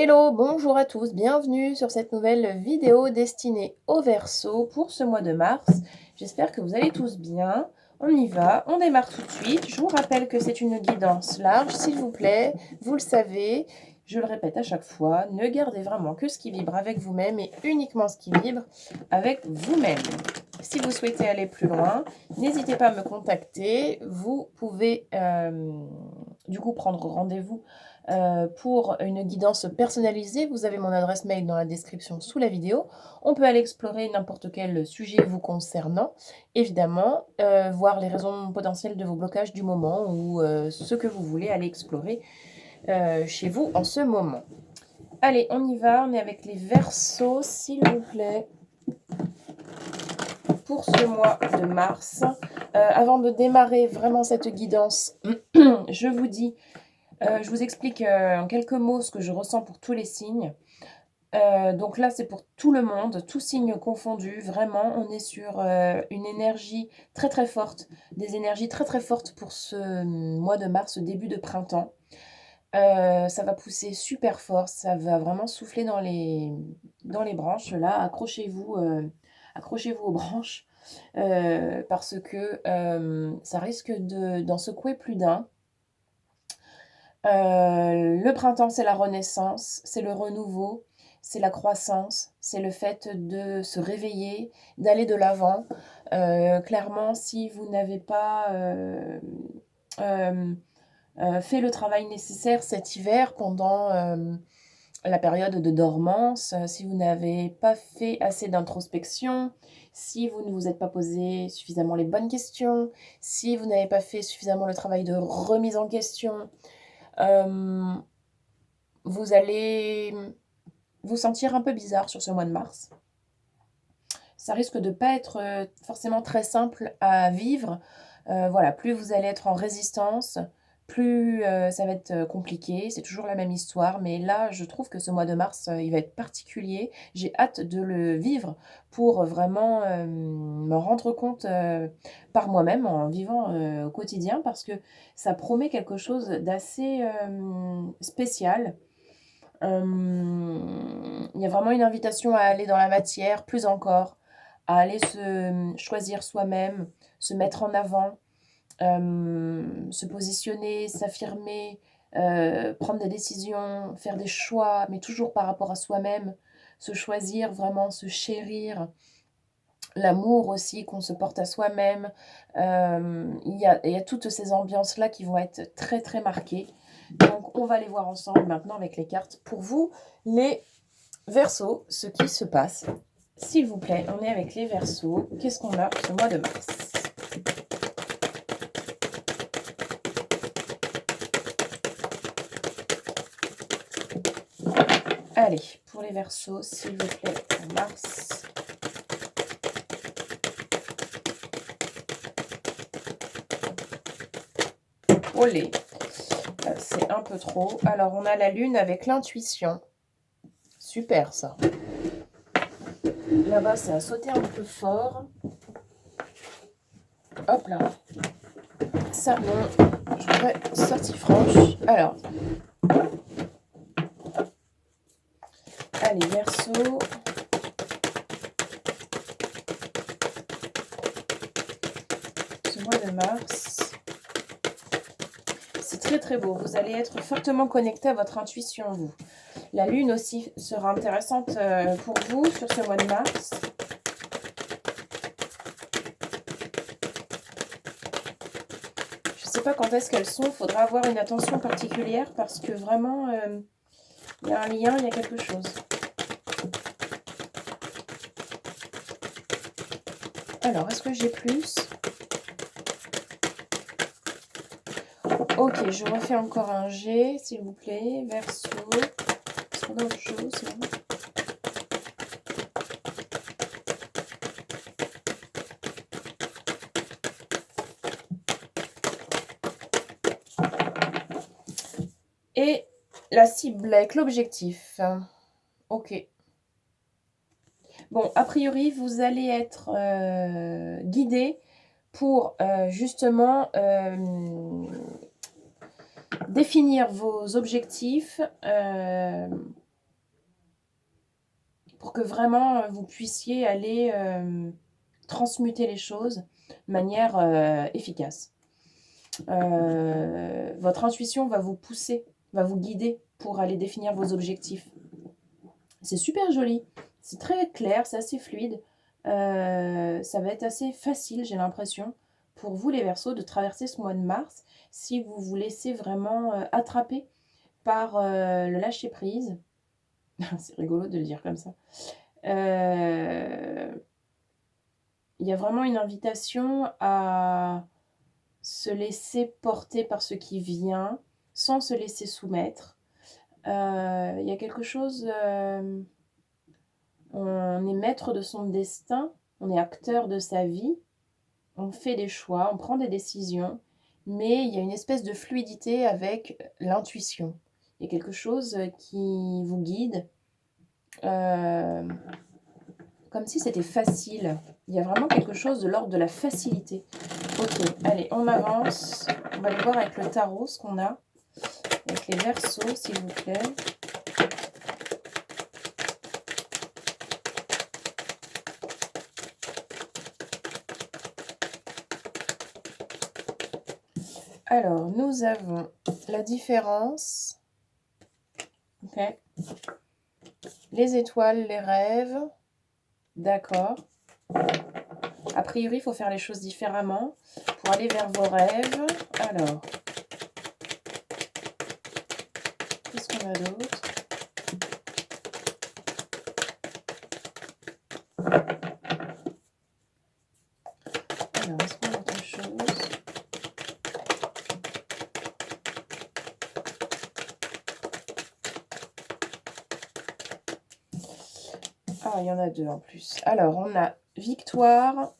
Hello, bonjour à tous, bienvenue sur cette nouvelle vidéo destinée aux Verseaux pour ce mois de mars. J'espère que vous allez tous bien. On y va, on démarre tout de suite. Je vous rappelle que c'est une guidance large, s'il vous plaît. Vous le savez, je le répète à chaque fois, ne gardez vraiment que ce qui vibre avec vous-même et uniquement ce qui vibre avec vous-même. Si vous souhaitez aller plus loin, n'hésitez pas à me contacter. Vous pouvez du coup prendre rendez-vous pour une guidance personnalisée. Vous avez mon adresse mail dans la description sous la vidéo. On peut aller explorer n'importe quel sujet vous concernant, évidemment, voir les raisons potentielles de vos blocages du moment ou ce que vous voulez aller explorer chez vous en ce moment. Allez, on y va, on est avec les Verseaux, s'il vous plaît, pour ce mois de mars. Avant de démarrer vraiment cette guidance, je vous dis, je vous explique en quelques mots ce que je ressens pour tous les signes. Donc là, c'est pour tout le monde, tous signes confondus. Vraiment, on est sur une énergie très très forte, des énergies très très fortes pour ce mois de mars, ce début de printemps. Ça va pousser super fort, ça va vraiment souffler dans les branches là. Accrochez-vous aux branches parce que ça risque d'en secouer plus d'un. Le printemps, c'est la renaissance, c'est le renouveau, c'est la croissance, c'est le fait de se réveiller, d'aller de l'avant. Clairement, si vous n'avez pas fait le travail nécessaire cet hiver pendant la période de dormance, si vous n'avez pas fait assez d'introspection, si vous ne vous êtes pas posé suffisamment les bonnes questions, si vous n'avez pas fait suffisamment le travail de remise en question, vous allez vous sentir un peu bizarre sur ce mois de mars. Ça risque de ne pas être forcément très simple à vivre. Voilà, plus vous allez être en résistance, plus ça va être compliqué. C'est toujours la même histoire, mais là, je trouve que ce mois de mars, il va être particulier. J'ai hâte de le vivre pour vraiment me rendre compte par moi-même en vivant au quotidien, parce que ça promet quelque chose d'assez spécial. Il y a vraiment une invitation à aller dans la matière, plus encore, à aller se choisir soi-même, se mettre en avant, se positionner, s'affirmer, prendre des décisions, faire des choix, mais toujours par rapport à soi-même, se choisir, vraiment se chérir. L'amour aussi qu'on se porte à soi-même. Il y a toutes ces ambiances-là qui vont être très très marquées. Donc on va les voir ensemble maintenant avec les cartes. Pour vous, les Verseaux, ce qui se passe. S'il vous plaît, on est avec les Verseaux. Qu'est-ce qu'on a ce mois de mars? Allez, pour les Verseaux, s'il vous plaît, en mars. Olé, c'est un peu trop. Alors, on a la lune avec l'intuition. Super, ça. Là-bas, ça a sauté un peu fort. Hop là. Ça, non. Je voudrais sortie franche. Alors. Allez, Verseau. Ce mois de mars. C'est très très beau. Vous allez être fortement connecté à votre intuition, vous. La lune aussi sera intéressante pour vous sur ce mois de mars. Je ne sais pas quand est-ce qu'elles sont. Il faudra avoir une attention particulière parce que vraiment, il y a un lien, il y a quelque chose. Alors, est-ce que j'ai plus? Ok, je refais encore un G, s'il vous plaît. Verseau. Est-ce qu'on a autre chose là? Et la cible avec l'objectif. Ok. Bon, a priori, vous allez être guidé pour justement définir vos objectifs, pour que vraiment vous puissiez aller transmuter les choses de manière efficace. Votre intuition va vous pousser, va vous guider pour aller définir vos objectifs. C'est super joli, c'est très clair, c'est assez fluide. Ça va être assez facile, j'ai l'impression, pour vous les Verseaux, de traverser ce mois de mars si vous vous laissez vraiment attraper par le lâcher-prise. C'est rigolo de le dire comme ça. Il y a vraiment une invitation à se laisser porter par ce qui vient, sans se laisser soumettre. Il y a quelque chose, on est maître de son destin, on est acteur de sa vie, on fait des choix, on prend des décisions, mais il y a une espèce de fluidité avec l'intuition. Il y a quelque chose qui vous guide, comme si c'était facile. Il y a vraiment quelque chose de l'ordre de la facilité. Ok, allez, on avance. On va aller voir avec le tarot ce qu'on a. Avec les Verseaux, s'il vous plaît. Alors, nous avons la différence. Ok. Les étoiles, les rêves. D'accord. A priori, il faut faire les choses différemment pour aller vers vos rêves. Alors, qu'est-ce qu'on a d'autre? Alors, est-ce qu'on a autre chose? Ah, il y en a deux en plus. Alors, on a victoire.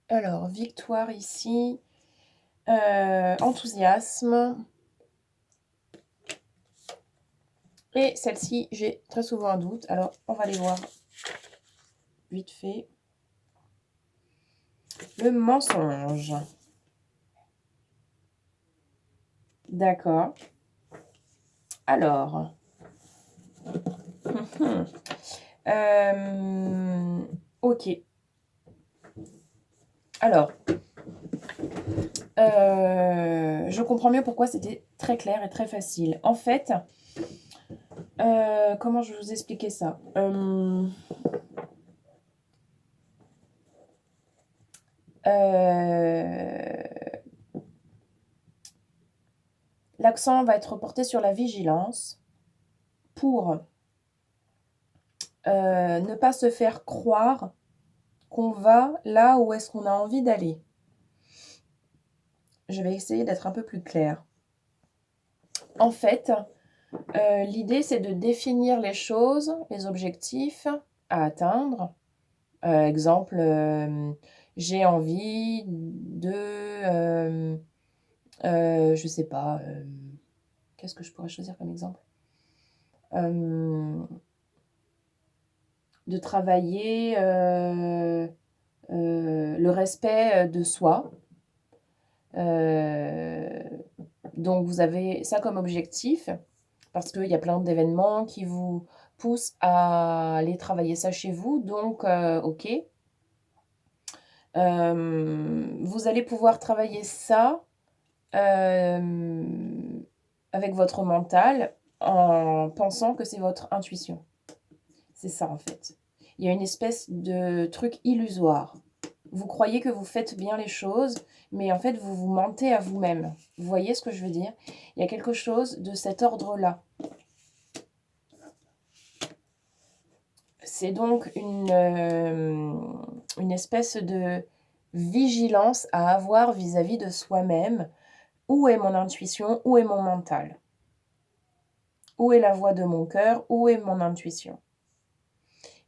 Alors, victoire ici. Enthousiasme. Et celle-ci, j'ai très souvent un doute. Alors, on va les voir vite fait. Le mensonge. D'accord. Alors. Ok. Alors. Je comprends mieux pourquoi c'était très clair et très facile. En fait, comment je vais vous expliquer ça? L'accent va être porté sur la vigilance pour ne pas se faire croire qu'on va là où est-ce qu'on a envie d'aller. Je vais essayer d'être un peu plus claire. En fait, l'idée, c'est de définir les choses, les objectifs à atteindre. Exemple, j'ai envie de, je sais pas, qu'est-ce que je pourrais choisir comme exemple? De travailler le respect de soi. Donc, vous avez ça comme objectif parce qu'il y a plein d'événements qui vous poussent à aller travailler ça chez vous. Donc, ok. Vous allez pouvoir travailler ça avec votre mental en pensant que c'est votre intuition. C'est ça en fait. Il y a une espèce de truc illusoire. Vous croyez que vous faites bien les choses, mais en fait vous vous mentez à vous-même. Vous voyez ce que je veux dire? Il y a quelque chose de cet ordre-là. C'est donc une espèce de vigilance à avoir vis-à-vis de soi-même. Où est mon intuition? Où est mon mental? Où est la voix de mon cœur? Où est mon intuition?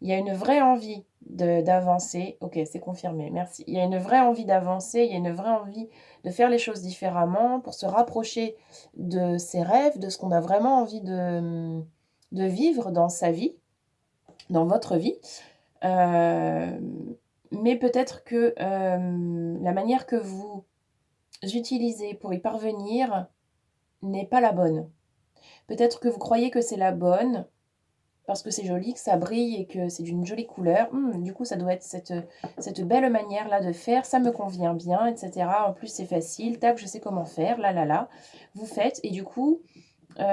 Il y a une vraie envie d'avancer. Ok, c'est confirmé, merci. Il y a une vraie envie d'avancer, il y a une vraie envie de faire les choses différemment pour se rapprocher de ses rêves, de ce qu'on a vraiment envie de vivre dans sa vie, dans votre vie. Mais peut-être que la manière que vous utilisez pour y parvenir n'est pas la bonne. Peut-être que vous croyez que c'est la bonne, parce que c'est joli, que ça brille et que c'est d'une jolie couleur. Du coup, ça doit être cette belle manière-là de faire. Ça me convient bien, etc. En plus, c'est facile. Tac, je sais comment faire. Là, là, là. Vous faites et du coup, c'est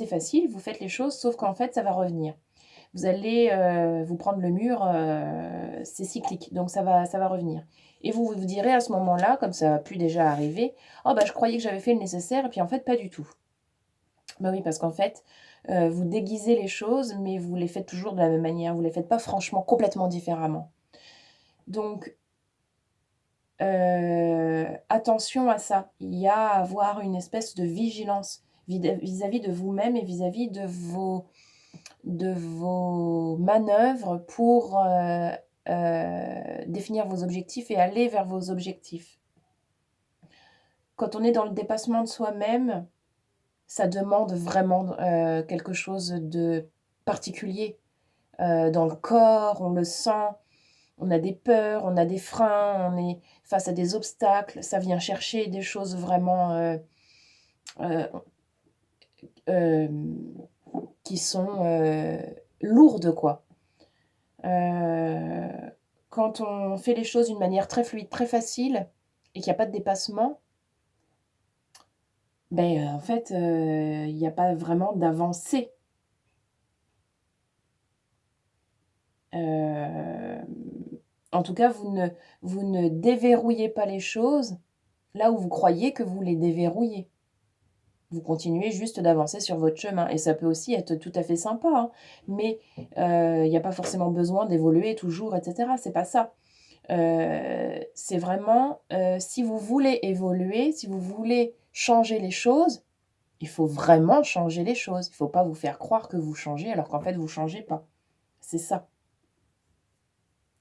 facile. Vous faites les choses, sauf qu'en fait, ça va revenir. Vous allez vous prendre le mur, c'est cyclique, donc ça va revenir. Et vous vous direz à ce moment-là, comme ça a pu déjà arriver, oh bah je croyais que j'avais fait le nécessaire, et puis en fait pas du tout. Bah oui, parce qu'en fait, vous déguisez les choses, mais vous les faites toujours de la même manière, vous les faites pas franchement complètement différemment. Donc, attention à ça, il y a à avoir une espèce de vigilance vis-à-vis de vous-même et vis-à-vis de vos manœuvres pour définir vos objectifs et aller vers vos objectifs. Quand on est dans le dépassement de soi-même, ça demande vraiment quelque chose de particulier. Dans le corps, on le sent, on a des peurs, on a des freins, on est face à des obstacles, ça vient chercher des choses vraiment euh, qui sont lourdes, quoi. Quand on fait les choses d'une manière très fluide, très facile, et qu'il n'y a pas de dépassement, ben, en fait, il n'y a pas vraiment d'avancée. En tout cas, vous ne déverrouillez pas les choses là où vous croyez que vous les déverrouillez. Vous continuez juste d'avancer sur votre chemin. Et ça peut aussi être tout à fait sympa, hein, mais il n'y a pas forcément besoin d'évoluer toujours, etc. C'est pas ça. C'est vraiment, si vous voulez évoluer, si vous voulez changer les choses, il faut vraiment changer les choses. Il ne faut pas vous faire croire que vous changez alors qu'en fait, vous ne changez pas. C'est ça.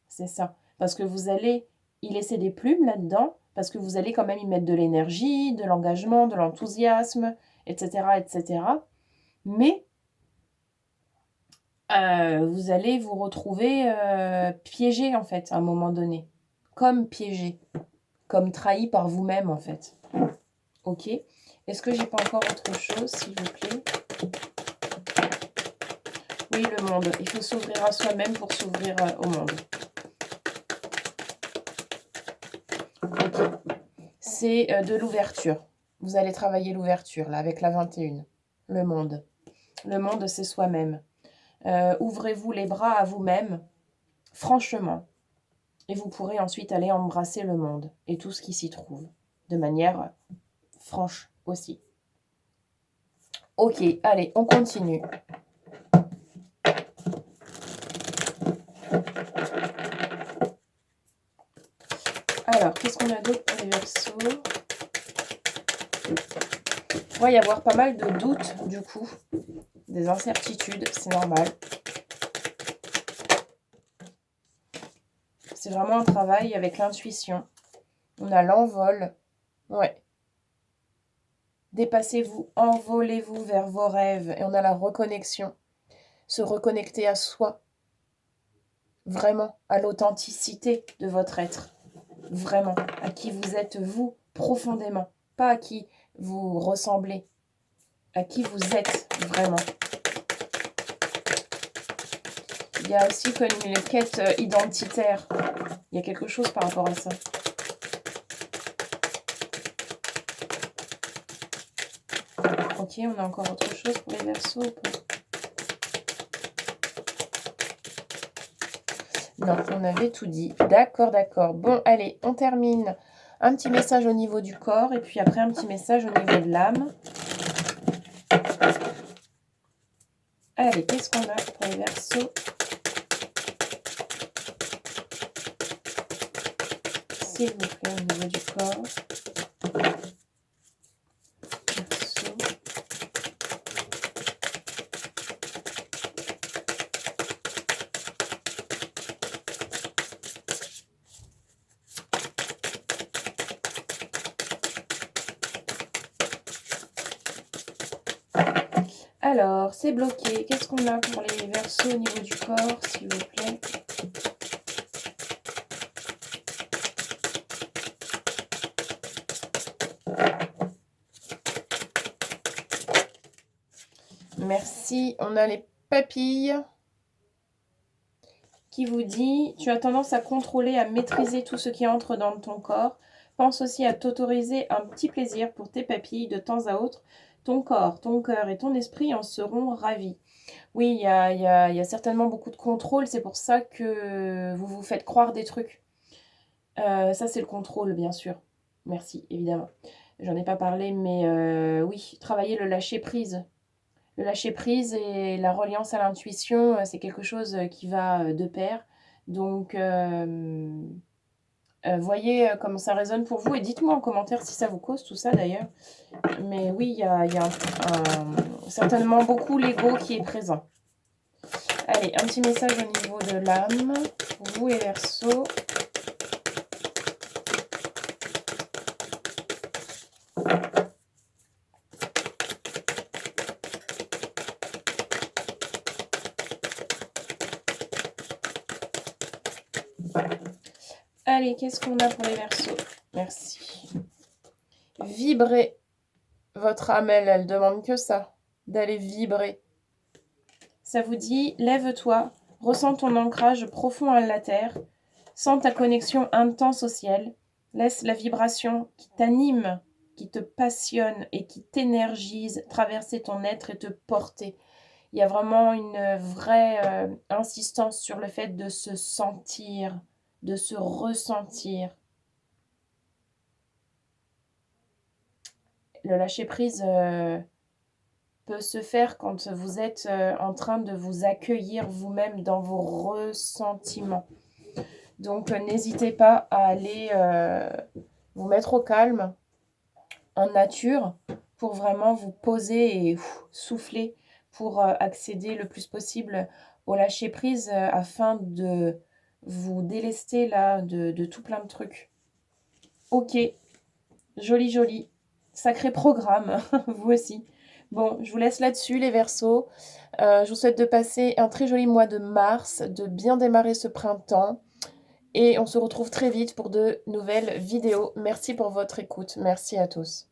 C'est ça. Parce que vous allez y laisser des plumes là-dedans, parce que vous allez quand même y mettre de l'énergie, de l'engagement, de l'enthousiasme, etc., etc. Mais vous allez vous retrouver piégé, en fait, à un moment donné. Comme piégé. Comme trahi par vous-même, en fait. Ok. Est-ce que j'ai pas encore autre chose, s'il vous plaît? Oui, le monde. Il faut s'ouvrir à soi-même pour s'ouvrir au monde. Ok. C'est de l'ouverture. Vous allez travailler l'ouverture, là, avec la 21. Le monde. Le monde, c'est soi-même. Ouvrez-vous les bras à vous-même, franchement. Et vous pourrez ensuite aller embrasser le monde et tout ce qui s'y trouve. De manière franche aussi. Ok, allez, on continue. Alors, qu'est-ce qu'on a d'autre pour les Verseaux? Il va y avoir pas mal de doutes, du coup. Des incertitudes, c'est normal. C'est vraiment un travail avec l'intuition. On a l'envol. Ouais. Dépassez-vous, envolez-vous vers vos rêves. Et on a la reconnexion. Se reconnecter à soi. Vraiment, à l'authenticité de votre être. Vraiment, à qui vous êtes vous, profondément. Pas à qui vous ressemblez. À qui vous êtes vraiment. Il y a aussi comme une quête identitaire. Il y a quelque chose par rapport à ça. Ok, on a encore autre chose pour les Verseaux ou pas? Non, on avait tout dit. D'accord, d'accord. Bon, allez, on termine. Un petit message au niveau du corps et puis après un petit message au niveau de l'âme. Allez, qu'est-ce qu'on a pour les Verseaux? S'il vous plaît, au niveau du corps. Verseau. Alors, c'est bloqué. Qu'est-ce qu'on a pour les Verseaux au niveau du corps, s'il vous plaît? Merci. On a les papilles qui vous dit « Tu as tendance à contrôler, à maîtriser tout ce qui entre dans ton corps. Pense aussi à t'autoriser un petit plaisir pour tes papilles de temps à autre. Ton corps, ton cœur et ton esprit en seront ravis. » Oui, il y a certainement beaucoup de contrôle. C'est pour ça que vous vous faites croire des trucs. Ça, c'est le contrôle, bien sûr. Merci, évidemment. J'en ai pas parlé, mais oui, travailler le lâcher-prise. Le lâcher-prise et la reliance à l'intuition, c'est quelque chose qui va de pair. Donc, voyez comment ça résonne pour vous et dites-moi en commentaire si ça vous cause tout ça d'ailleurs. Mais oui, il y a certainement beaucoup l'ego qui est présent. Allez, un petit message au niveau de l'âme, pour vous les Verseaux. Allez, qu'est-ce qu'on a pour les Verseaux? Merci. Vibrer. Votre âme, elle demande que ça, d'aller vibrer. Ça vous dit, lève-toi, ressens ton ancrage profond à la terre, sens ta connexion intense au ciel, laisse la vibration qui t'anime, qui te passionne et qui t'énergise traverser ton être et te porter. Il y a vraiment une vraie insistance sur le fait de se sentir, de se ressentir. Le lâcher-prise peut se faire quand vous êtes en train de vous accueillir vous-même dans vos ressentiments. Donc, n'hésitez pas à aller vous mettre au calme, en nature, pour vraiment vous poser et souffler pour accéder le plus possible au lâcher-prise afin de vous délester là de tout plein de trucs. Ok, joli, joli. Sacré programme, vous aussi. Bon, je vous laisse là-dessus, les Verseaux. Je vous souhaite de passer un très joli mois de mars, de bien démarrer ce printemps. Et on se retrouve très vite pour de nouvelles vidéos. Merci pour votre écoute. Merci à tous.